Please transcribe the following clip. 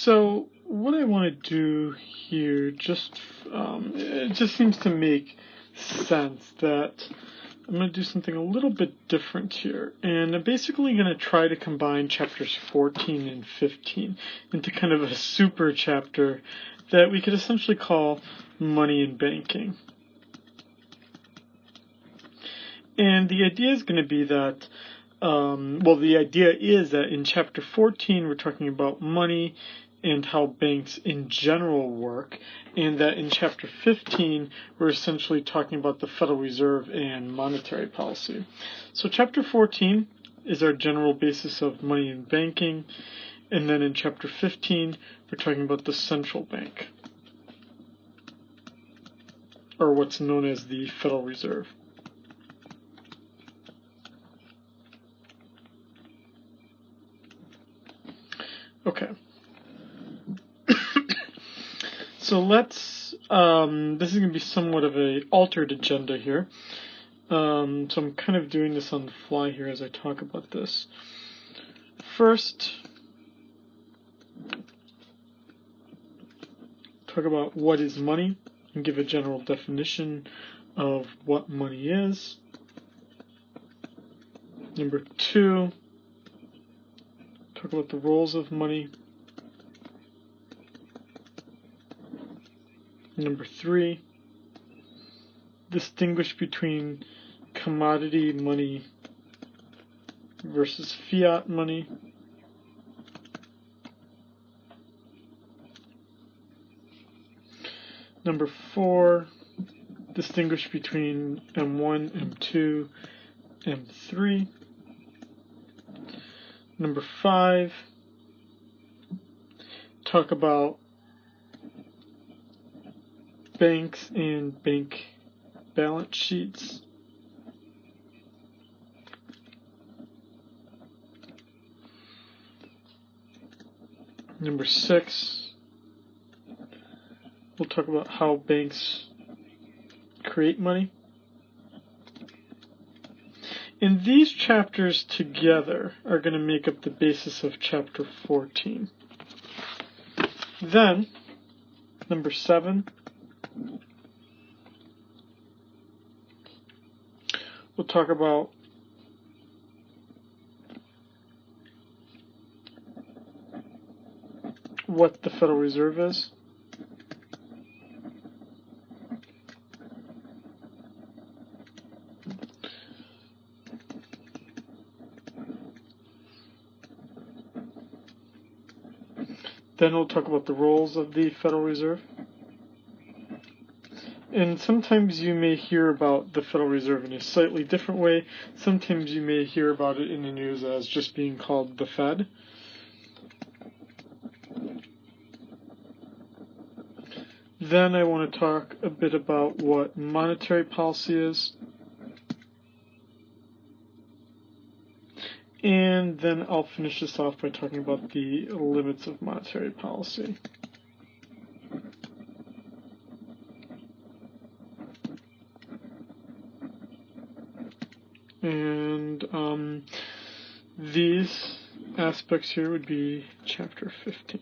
So what I want to do here, it just seems to make sense that I'm going to do something a little bit different here. And I'm basically going to try to combine chapters 14 and 15 into kind of a super chapter that we could essentially call Money and Banking. And the idea is going to be that, the idea is that in chapter 14 we're talking about money and how banks in general work, and that in chapter 15 we're essentially talking about the Federal Reserve and monetary policy. So chapter 14 is our general basis of money and banking, and then in chapter 15 we're talking about the central bank, or what's known as the Federal Reserve. Okay. So let's, this is going to be somewhat of a altered agenda here. So I'm kind of doing this on the fly here as I talk about this. First, talk about what is money and give a general definition of what money is. Number 2, talk about the roles of money. Number 3, distinguish between commodity money versus fiat money. Number 4, distinguish between M1, M2, M3. Number 5, talk about banks and bank balance sheets. Number 6, we'll talk about how banks create money. And these chapters together are going to make up the basis of chapter 14. Then, number 7, we'll talk about what the Federal Reserve is. Then we'll talk about the roles of the Federal Reserve. And sometimes you may hear about the Federal Reserve in a slightly different way. Sometimes you may hear about it in the news as just being called the Fed. Then I want to talk a bit about what monetary policy is. And then I'll finish this off by talking about the limits of monetary policy. And these aspects here would be chapter 15.